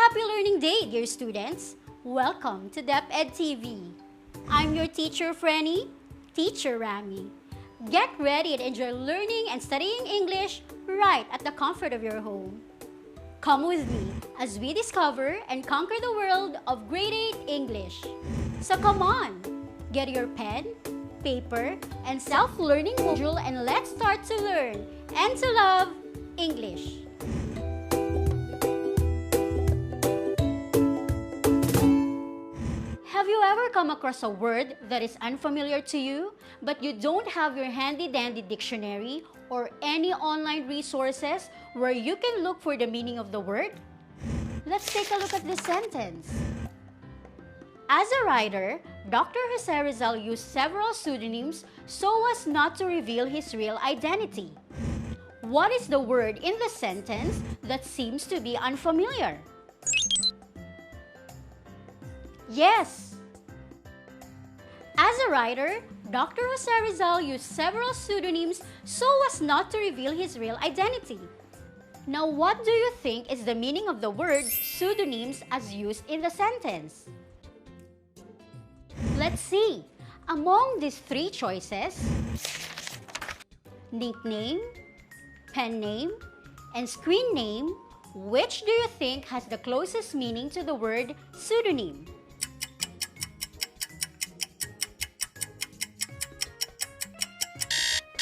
happy learning day, dear students! Welcome to DepEd TV. I'm your teacher, Frenny, Teacher Rami. Get ready and enjoy learning and studying English right at the comfort of your home. Come with me as we discover and conquer the world of Grade 8 English. So come on, get your pen, paper, and self-learning module and let's start to learn and to love English. Have you ever come across a word that is unfamiliar to you, but you don't have your handy-dandy dictionary or any online resources where you can look for the meaning of the word? Let's take a look at this sentence. As a writer, Dr. Jose Rizal used several pseudonyms so as not to reveal his real identity. What is the word in the sentence that seems to be unfamiliar? Yes! As a writer, Dr. Jose Rizal used several pseudonyms so as not to reveal his real identity. Now, what do you think is the meaning of the word pseudonyms as used in the sentence? Let's see. Among these three choices, nickname, pen name, and screen name, which do you think has the closest meaning to the word pseudonym?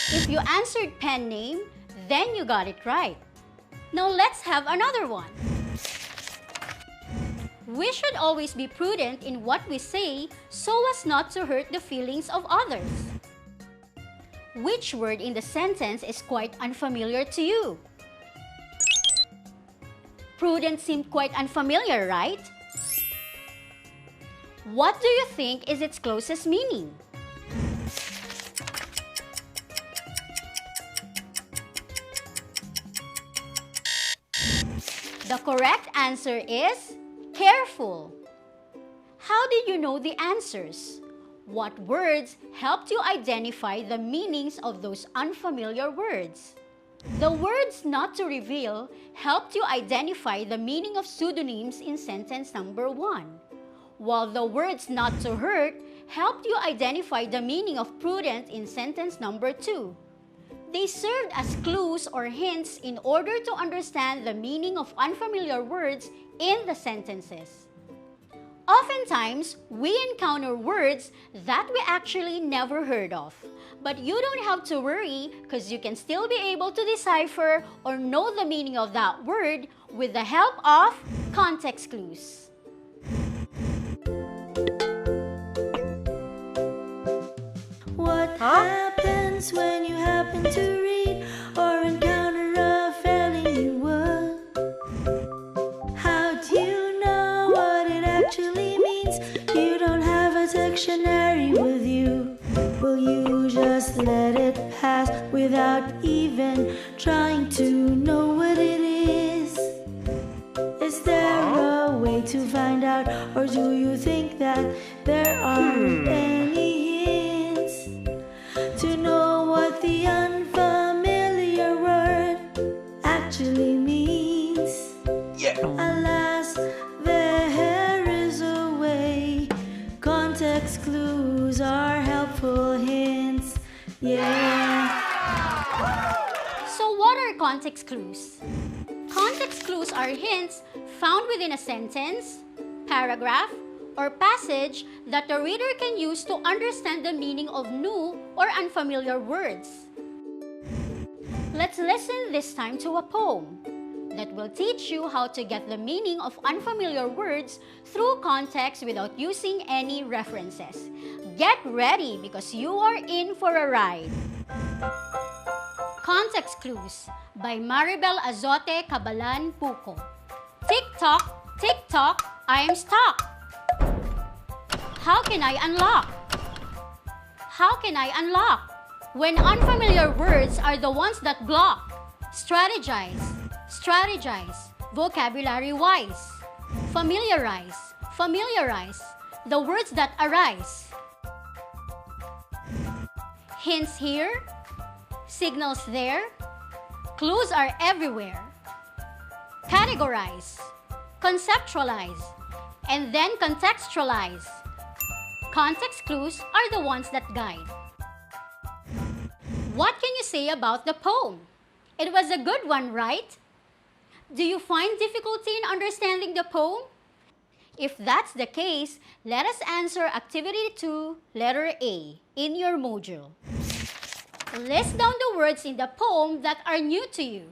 If you answered pen name, then you got it right. Now let's have another one. We should always be prudent in what we say so as not to hurt the feelings of others. Which word in the sentence is quite unfamiliar to you? Prudent seemed quite unfamiliar, right? What do you think is its closest meaning? The correct answer is careful. How did you know the answers? What words helped you identify the meanings of those unfamiliar words? The words not to reveal helped you identify the meaning of pseudonyms in sentence number 1, while the words not to hurt helped you identify the meaning of prudent in sentence number 2. They served as clues or hints in order to understand the meaning of unfamiliar words in the sentences. Oftentimes, we encounter words that we actually never heard of. But you don't have to worry because you can still be able to decipher or know the meaning of that word with the help of context clues. What happens when you happen to read or encounter a fairly new word? How do you know what it actually means? You don't have a dictionary with you. Will you just let it pass without even trying to know what it is? Is there a way to find out, or do you think that there aren't any to know what the unfamiliar word actually means? Yeah. Alas, there is a way. Context clues are helpful hints. Yeah. So what are context clues? Context clues are hints found within a sentence, paragraph, or passage that the reader can use to understand the meaning of new or unfamiliar words. Let's listen this time to a poem that will teach you how to get the meaning of unfamiliar words through context without using any references. Get ready because you are in for a ride. Context Clues by Maribel Azote Cabalan Puco. Tick-tock, tick-tock, I am stuck. How can I unlock? How can I unlock? When unfamiliar words are the ones that block. Strategize, strategize, vocabulary-wise. Familiarize, familiarize, the words that arise. Hints here, signals there, clues are everywhere. Categorize, conceptualize, and then contextualize. Context clues are the ones that guide. What can you say about the poem? It was a good one, right? Do you find difficulty in understanding the poem? If that's the case, let us answer Activity 2, letter A, in your module. List down the words in the poem that are new to you.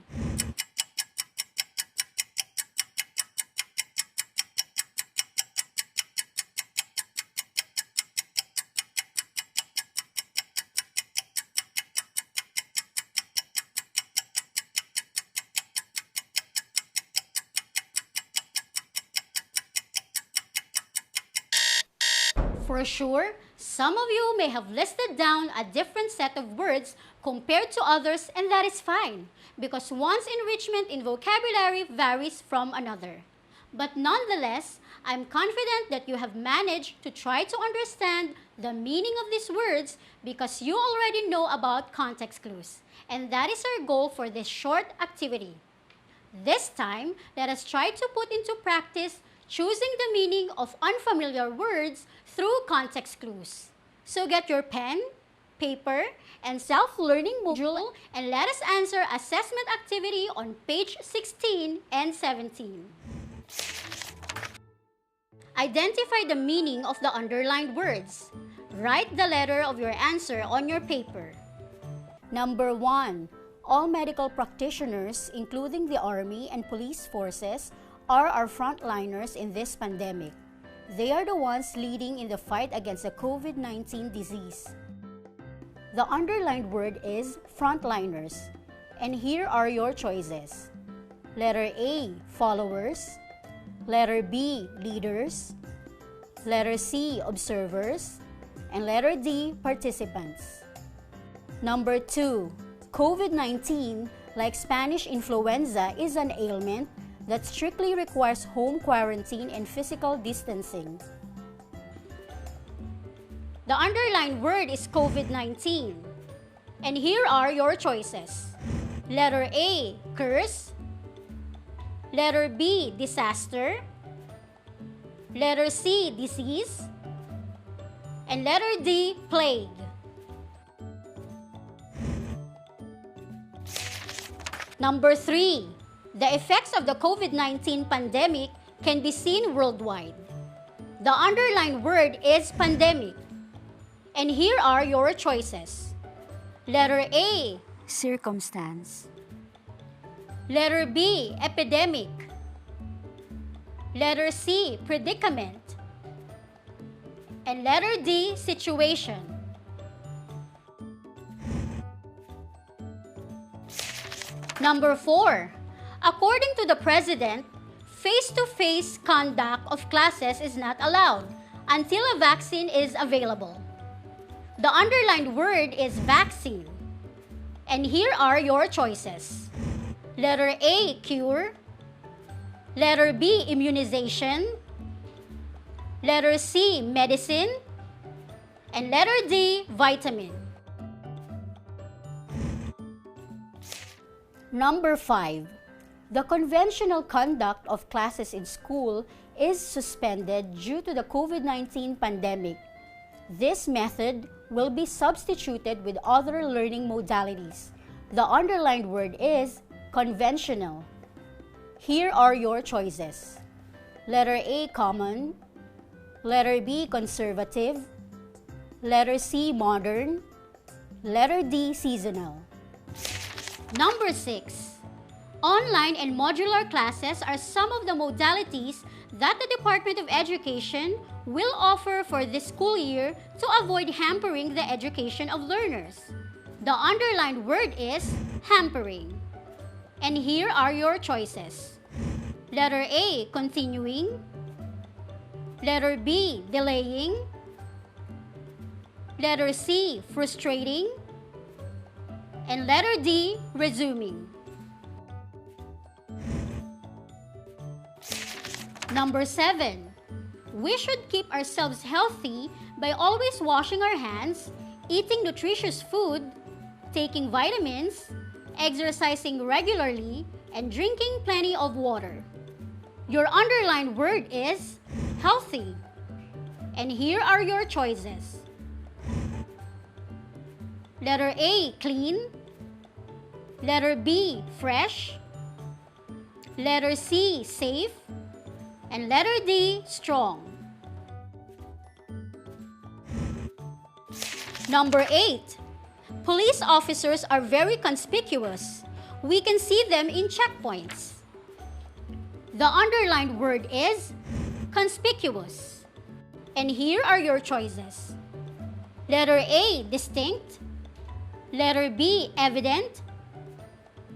For sure, some of you may have listed down a different set of words compared to others, and that is fine, because one's enrichment in vocabulary varies from another. But nonetheless, I'm confident that you have managed to try to understand the meaning of these words because you already know about context clues, and that is our goal for this short activity. This time, let us try to put into practice choosing the meaning of unfamiliar words through context clues. So get your pen, paper, and self-learning module and let us answer assessment activity on page 16 and 17. Identify the meaning of the underlined words. Write the letter of your answer on your paper. Number 1. All medical practitioners, including the Army and police forces, are our frontliners in this pandemic. They are the ones leading in the fight against the COVID-19 disease. The underlined word is frontliners, and here are your choices. Letter A, followers. Letter B, leaders. Letter C, observers. And letter D, participants. Number 2, COVID-19, like Spanish influenza, is an ailment that strictly requires home quarantine and physical distancing. The underlined word is COVID-19. And here are your choices. Letter A, curse. Letter B, disaster. Letter C, disease. And letter D, plague. Number 3. The effects of the COVID-19 pandemic can be seen worldwide. The underlined word is pandemic. And here are your choices. Letter A, circumstance. Letter B, epidemic. Letter C, predicament. And letter D, situation. Number 4. According to the President, face-to-face conduct of classes is not allowed until a vaccine is available. The underlined word is vaccine. And here are your choices. Letter A, cure. Letter B, immunization. Letter C, medicine. And letter D, vitamin. Number 5. The conventional conduct of classes in school is suspended due to the COVID-19 pandemic. This method will be substituted with other learning modalities. The underlined word is conventional. Here are your choices. Letter A, common. Letter B, conservative. Letter C, modern. Letter D, seasonal. Number 6. Online and modular classes are some of the modalities that the Department of Education will offer for this school year to avoid hampering the education of learners. The underlined word is hampering. And here are your choices. Letter A, continuing. Letter B, delaying. Letter C, frustrating. And letter D, resuming. Number 7. We should keep ourselves healthy by always washing our hands, eating nutritious food, taking vitamins, exercising regularly, and drinking plenty of water. Your underlined word is healthy. And here are your choices. Letter A, clean. Letter B, fresh. Letter C, safe. And letter D, strong. Number 8. Police officers are very conspicuous. We can see them in checkpoints. The underlined word is conspicuous. And here are your choices. Letter A, distinct. Letter B, evident.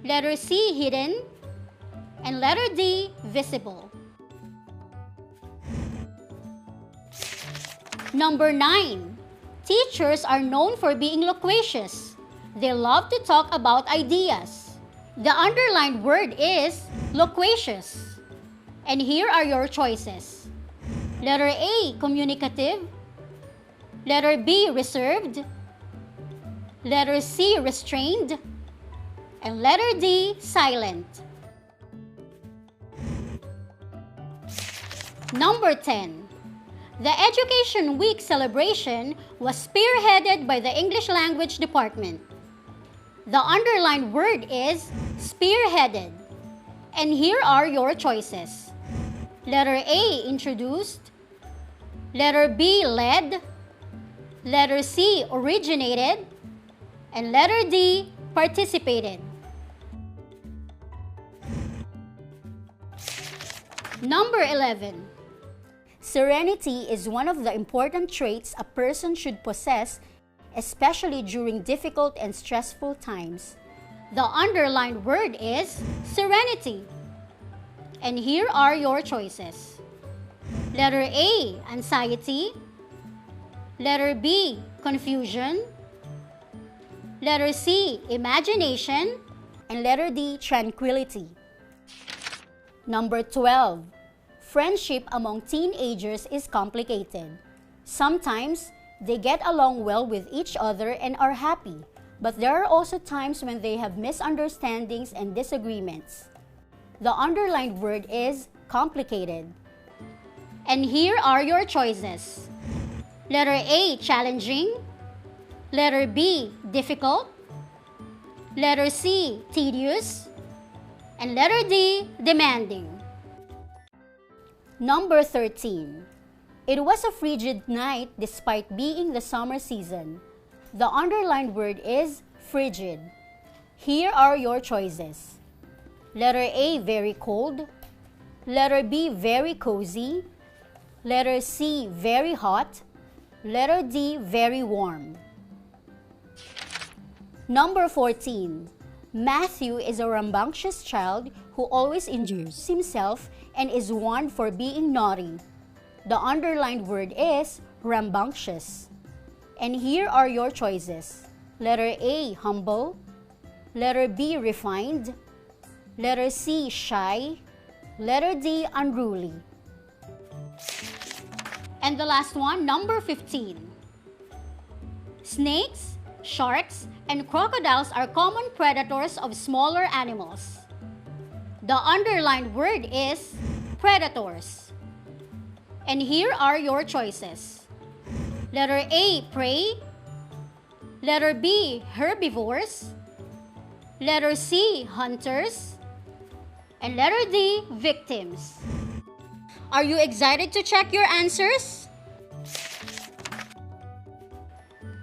Letter C, hidden. And letter D, visible. Number 9. Teachers are known for being loquacious. They love to talk about ideas. The underlined word is loquacious. And here are your choices. Letter A, communicative. Letter B, reserved. Letter C, restrained. And letter D, silent. Number 10. The Education Week celebration was spearheaded by the English Language Department. The underlined word is spearheaded. And here are your choices. Letter A, introduced. Letter B, led. Letter C, originated. And letter D, participated. Number 11. Serenity is one of the important traits a person should possess, especially during difficult and stressful times. The underlined word is serenity. And here are your choices. Letter A, anxiety. Letter B, confusion. Letter C, imagination. And letter D, tranquility. Number 12. Friendship among teenagers is complicated. Sometimes, they get along well with each other and are happy, but there are also times when they have misunderstandings and disagreements. The underlined word is complicated. And here are your choices. Letter A, challenging. Letter B, difficult. Letter C, tedious. And letter D, demanding. Number 13. It was a frigid night despite being the summer season. The underlined word is frigid. Here are your choices. Letter A, very cold. Letter B, very cozy. Letter C, very hot. Letter D, very warm. Number 14. Matthew is a rambunctious child who always injures himself and is warned for being naughty. The underlined word is rambunctious. And here are your choices. Letter A, humble. Letter B, refined. Letter C, shy. Letter D, unruly. And the last one, number 15. Snakes, sharks, and crocodiles are common predators of smaller animals. The underlined word is predators. And here are your choices. Letter A, prey. Letter B, herbivores. Letter C, hunters. And letter D, victims. Are you excited to check your answers?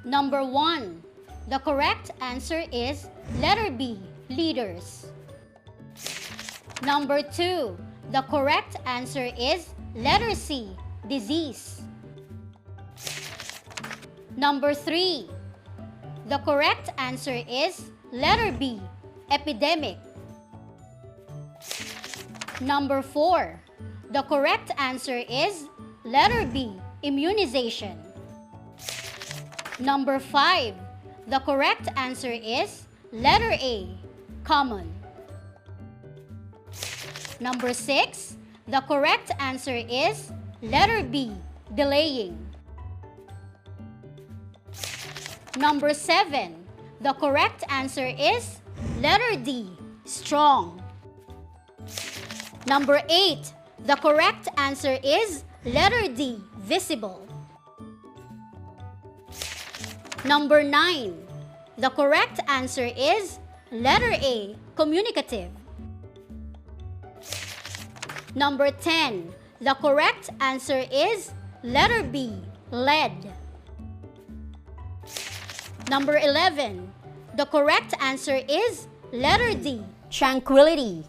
Number 1. The correct answer is letter B, leaders. Number 2. The correct answer is letter C, disease. Number 3. The correct answer is letter B, epidemic. Number 4. The correct answer is letter B, immunization. Number 5. The correct answer is letter A, common. Number 6. The correct answer is letter B, delaying. Number 7. The correct answer is letter D, strong. Number 8. The correct answer is letter D, visible. Number 9. The correct answer is letter A, communicative. Number 10. The correct answer is letter B, led. Number 11. The correct answer is letter D, tranquility.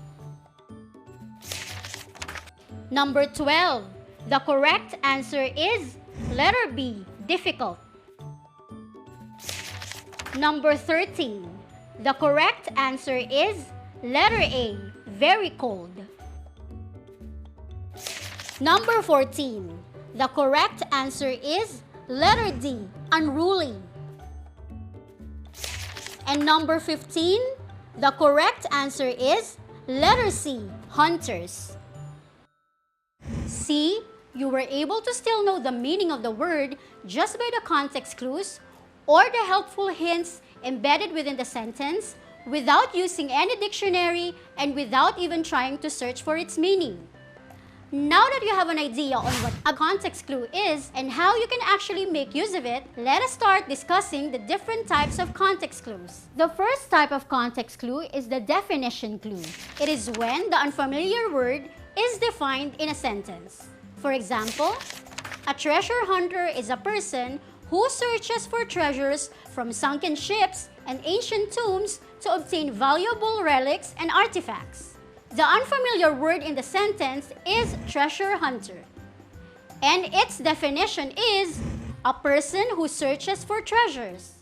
Number 12. The correct answer is letter B, difficult. Number 13. The correct answer is letter A, very cold. Number 14. The correct answer is letter D, unruly. And number 15. The correct answer is letter C, hunters. See, you were able to still know the meaning of the word just by the context clues or the helpful hints embedded within the sentence without using any dictionary and without even trying to search for its meaning. Now that you have an idea on what a context clue is and how you can actually make use of it, let us start discussing the different types of context clues. The first type of context clue is the definition clue. It is when the unfamiliar word is defined in a sentence. For example, a treasure hunter is a person who searches for treasures from sunken ships and ancient tombs to obtain valuable relics and artifacts. The unfamiliar word in the sentence is treasure hunter, and its definition is a person who searches for treasures.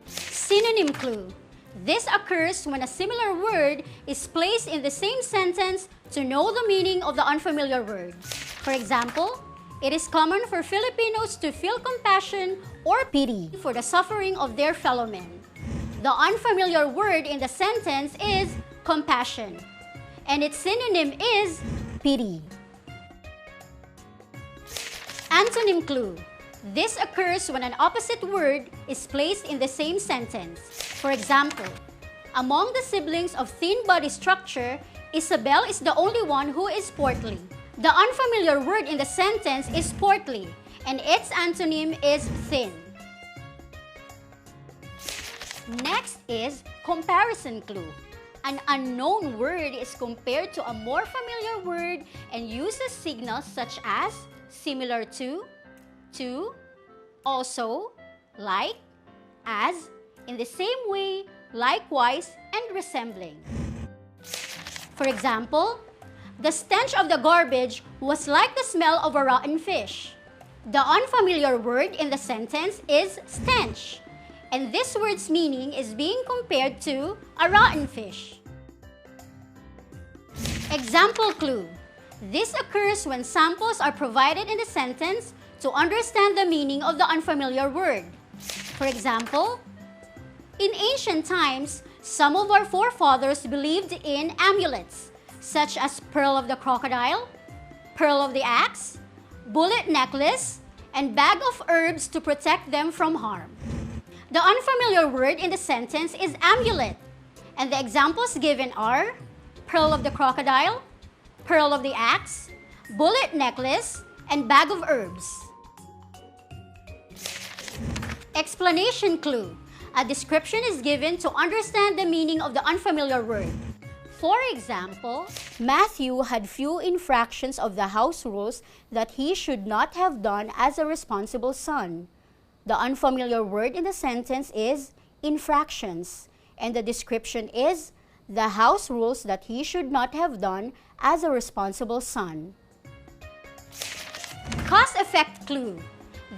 Synonym clue. This occurs when a similar word is placed in the same sentence to know the meaning of the unfamiliar word. For example, it is common for Filipinos to feel compassion or pity for the suffering of their fellow men. The unfamiliar word in the sentence is compassion, and its synonym is pity. Antonym clue. This occurs when an opposite word is placed in the same sentence. For example, among the siblings of thin body structure, Isabel is the only one who is portly. The unfamiliar word in the sentence is portly, and its antonym is thin. Next is comparison clue. An unknown word is compared to a more familiar word and uses signals such as similar to, also, like, as, in the same way, likewise, and resembling. For example, the stench of the garbage was like the smell of a rotten fish. The unfamiliar word in the sentence is stench, and this word's meaning is being compared to a rotten fish. Example clue. This occurs when samples are provided in the sentence to understand the meaning of the unfamiliar word. For example, in ancient times, some of our forefathers believed in amulets, such as pearl of the crocodile, pearl of the axe, bullet necklace, and bag of herbs to protect them from harm. The unfamiliar word in the sentence is amulet, and the examples given are pearl of the crocodile, pearl of the axe, bullet necklace, and bag of herbs. Explanation clue. A description is given to understand the meaning of the unfamiliar word. For example, Matthew had few infractions of the house rules that he should not have done as a responsible son. The unfamiliar word in the sentence is infractions, and the description is the house rules that he should not have done as a responsible son. Cause-effect clue.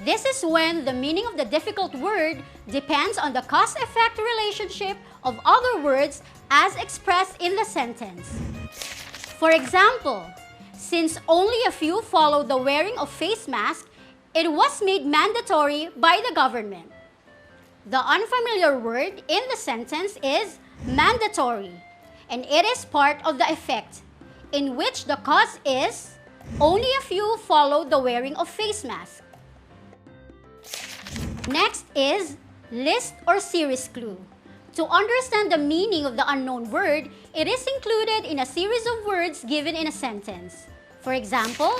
This is when the meaning of the difficult word depends on the cause-effect relationship of other words as expressed in the sentence. For example, since only a few followed the wearing of face masks, it was made mandatory by the government. The unfamiliar word in the sentence is mandatory, and it is part of the effect, in which the cause is only a few followed the wearing of face masks. Next is list or series clue. To understand the meaning of the unknown word, it is included in a series of words given in a sentence. For example,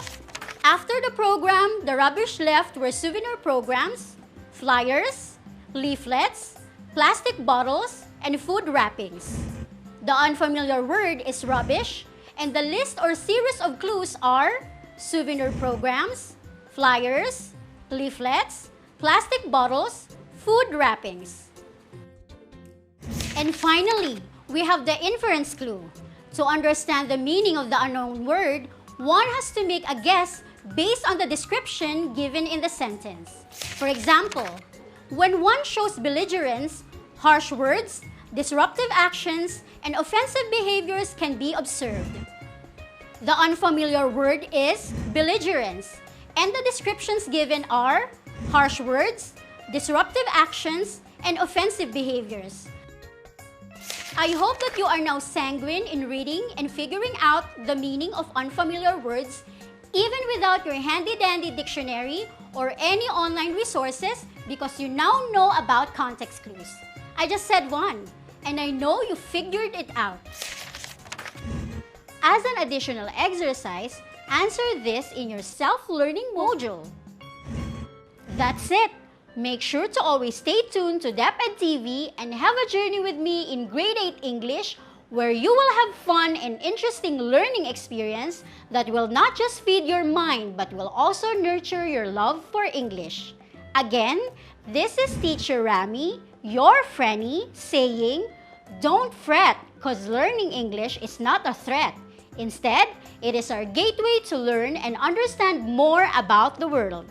after the program, the rubbish left were souvenir programs, flyers, leaflets, plastic bottles, and food wrappings. The unfamiliar word is rubbish, and the list or series of clues are souvenir programs, flyers, leaflets, plastic bottles, food wrappings. And finally, we have the inference clue. To understand the meaning of the unknown word, one has to make a guess based on the description given in the sentence. For example, when one shows belligerence, harsh words, disruptive actions, and offensive behaviors can be observed. The unfamiliar word is belligerence, and the descriptions given are harsh words, disruptive actions, and offensive behaviors. I hope that you are now sanguine in reading and figuring out the meaning of unfamiliar words even without your handy-dandy dictionary or any online resources because you now know about context clues. I just said one, and I know you figured it out. As an additional exercise, answer this in your self-learning module. That's it! Make sure to always stay tuned to DepEd TV and have a journey with me in Grade 8 English where you will have fun and interesting learning experience that will not just feed your mind but will also nurture your love for English. Again, this is Teacher Rami, your Frenny, saying, don't fret, cause learning English is not a threat. Instead, it is our gateway to learn and understand more about the world.